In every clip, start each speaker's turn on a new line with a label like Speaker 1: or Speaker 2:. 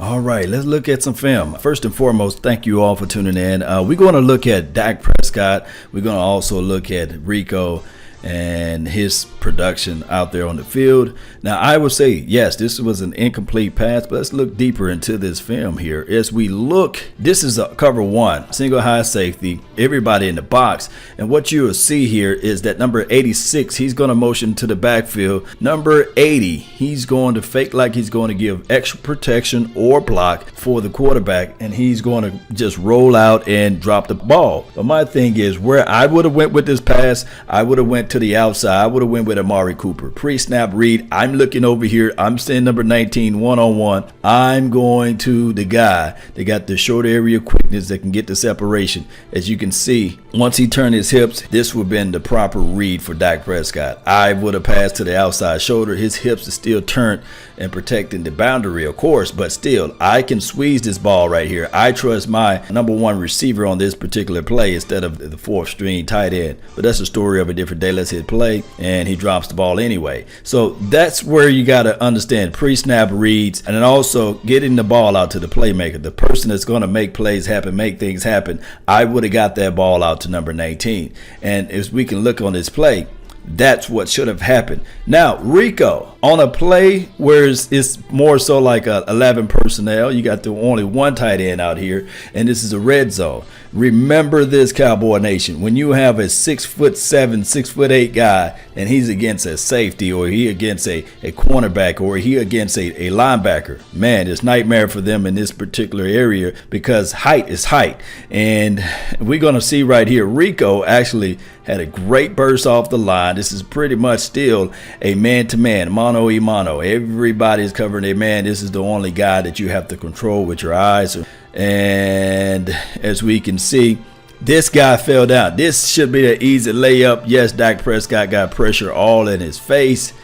Speaker 1: All right, let's look at some film. First and foremost, thank you all for tuning in. We're going to look at Dak Prescott. We're going to also look at Rico and his production out there on the field. Now, I would say, yes, this was an incomplete pass, but let's look deeper into this film here. As we look, this is a cover one, single high safety, everybody in the box. And what you will see here is that number 86, he's going to motion to the backfield. Number 80, he's going to fake like he's going to give extra protection or block for the quarterback, and he's going to just roll out and drop the ball. But my thing is, where I would have went with this pass, I would have went to the outside. I would have went with Amari Cooper. Pre-snap read. I'm looking over here. I'm seeing number 19 one-on-one. I'm going to the guy. They got the short area quickness that can get the separation. As you can see, once he turned his hips, this would have been the proper read for Dak Prescott. I would have passed to the outside shoulder. His hips are still turned and protecting the boundary, of course, but still, I can squeeze this ball right here. I trust my number one receiver on this particular play instead of the fourth string tight end. But that's a story of a different day. Let's hit play, and he drops the ball anyway. So that's where you got to understand pre-snap reads, and then also getting the ball out to the playmaker, the person that's going to make plays happen, make things happen. I would have got that ball out to number 19. And as we can look on this play, that's what should have happened. Now, Rico, on a play where it's more so like a 11 personnel, you got the only one tight end out here, and this is a red zone. Remember this, Cowboy Nation. When you have a 6'7", 6'8" guy, and he's against a safety, or he against a cornerback, or he against a linebacker, man, it's nightmare for them in this particular area because height is height. And we're going to see right here, Rico actually had a great burst off the line. This is pretty much still a man-to-man, mano-a-mano. Everybody's covering their man. This is the only guy that you have to control with your eyes. And as we can see, this guy fell down. This should be an easy layup. Yes, Dak Prescott got pressure all in his face.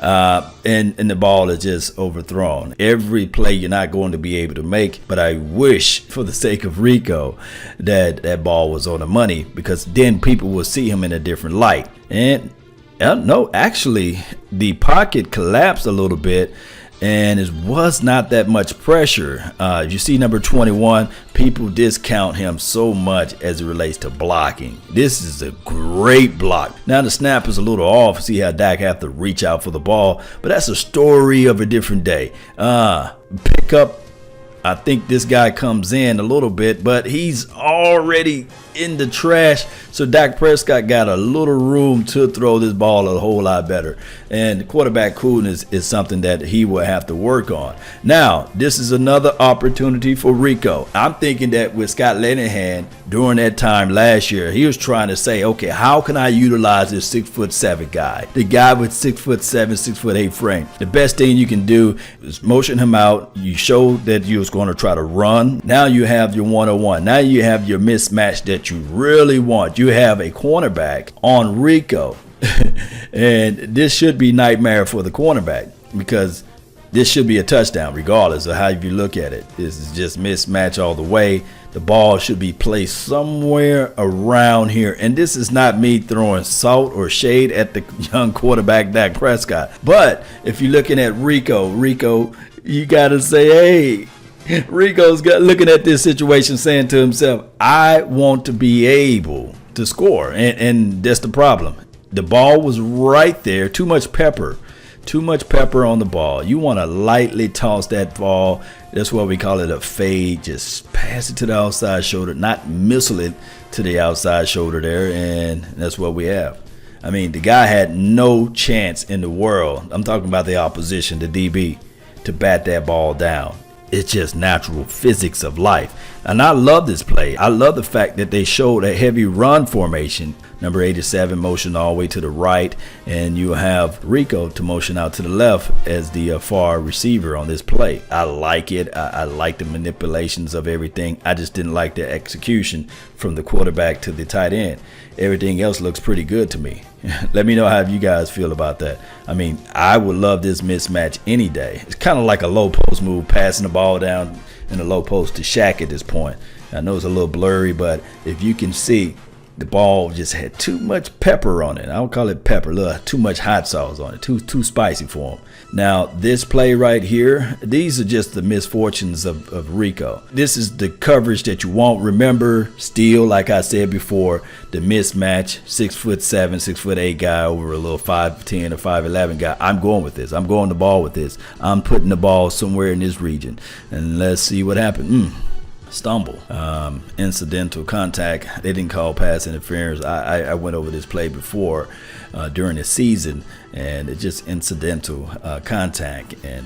Speaker 1: And the ball is just overthrown. Every play you're not going to be able to make, but I wish, for the sake of Rico, that ball was on the money, because then people will see him in a different light. And no, actually, the pocket collapsed a little bit, and it was not that much pressure. You see number 21, people discount him so much as it relates to blocking. This is a great block. Now the snap is a little off. See how Dak have to reach out for the ball, but that's a story of a different day. Pick up. I think this guy comes in a little bit, but he's already in the trash. So Dak Prescott got a little room to throw this ball a whole lot better. And quarterback coolness is something that he will have to work on. Now, this is another opportunity for Rico. I'm thinking that with Scott Linehan during that time last year, he was trying to say, okay, how can I utilize this 6'7" guy? The guy with 6'7", 6'8" frame. The best thing you can do is motion him out. You show that you was going to try to run. Now you have your 101. Now you have your mismatch that you really want. You have a cornerback on Rico. And this should be nightmare for the cornerback, because this should be a touchdown regardless of how you look at it. This is just mismatch all the way. The ball should be placed somewhere around here. And this is not me throwing salt or shade at the young quarterback Dak Prescott. But if you're looking at Rico, you got to say, hey, Rico's looking at this situation saying to himself, I want to be able to score. And that's the problem. The ball was right there. Too much pepper on the ball. You want to lightly toss that ball. That's why we call it a fade. Just pass it to the outside shoulder, not missile it to the outside shoulder there. And that's what we have. I mean, the guy had no chance in the world. I'm talking about the opposition, the DB, to bat that ball down. It's just natural physics of life. And I love this play. I love the fact that they showed a heavy run formation. Number 87 motion all the way to the right, and you have Rico to motion out to the left as the far receiver on this play. I like it. I like the manipulations of everything. I just didn't like the execution from the quarterback to the tight end. Everything else looks pretty good to me. Let me know how you guys feel about that. I mean, I would love this mismatch any day. It's kind of like a low post move, passing the ball down in the low post to Shaq at this point. I know it's a little blurry, but if you can see, the ball just had too much pepper on it. I don't call it pepper, look, too much hot sauce on it, too spicy for him. Now, this play right here, these are just the misfortunes of Rico. This is the coverage that you won't remember. Still, like I said before, the mismatch, 6'7", 6'8" guy over a little 5'10" or 5'11" guy. I'm going with this. I'm going the ball with this. I'm putting the ball somewhere in this region. And let's see what happened. Stumble, incidental contact. They didn't call pass interference. I went over this play before during the season, and it's just incidental contact, and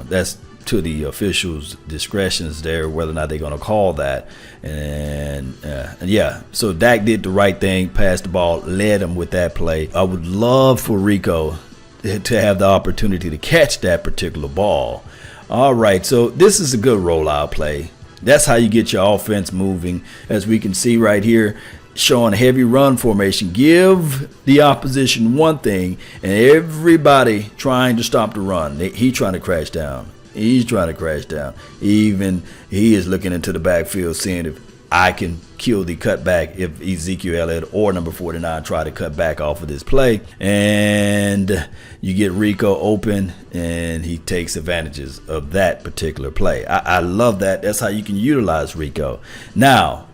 Speaker 1: that's to the officials' discretions there whether or not they're going to call that. And yeah, so Dak did the right thing, passed the ball, led him with that play. I would love for Rico to have the opportunity to catch that particular ball. All right, so this is a good rollout play. That's how you get your offense moving, as we can see right here, showing heavy run formation. Give the opposition one thing, and everybody trying to stop the run. He's trying to crash down. He's trying to crash down. Even he is looking into the backfield, seeing if I can kill the cutback if Ezekiel Elliott or number 49 try to cut back off of this play. And you get Rico open, and he takes advantages of that particular play. I love that. That's how you can utilize Rico. Now,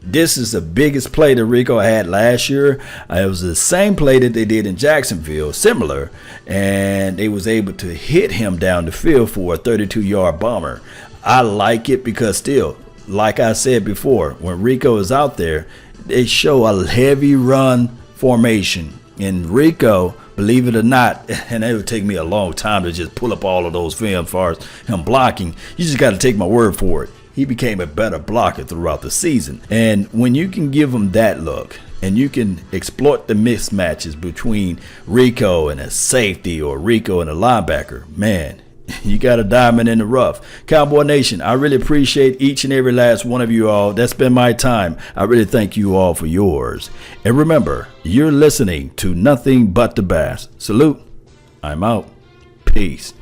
Speaker 1: this is the biggest play that Rico had last year. It was the same play that they did in Jacksonville, similar, and they was able to hit him down the field for a 32-yard bomber. I like it because still, like I said before, when Rico is out there, they show a heavy run formation. And Rico, believe it or not, and it would take me a long time to just pull up all of those films as far as him blocking. You just got to take my word for it. He became a better blocker throughout the season. And when you can give him that look, and you can exploit the mismatches between Rico and a safety or Rico and a linebacker, man, you got a diamond in the rough. Cowboy Nation, I really appreciate each and every last one of you all. That's been my time. I really thank you all for yours. And remember, you're listening to nothing but the best. Salute. I'm out. Peace.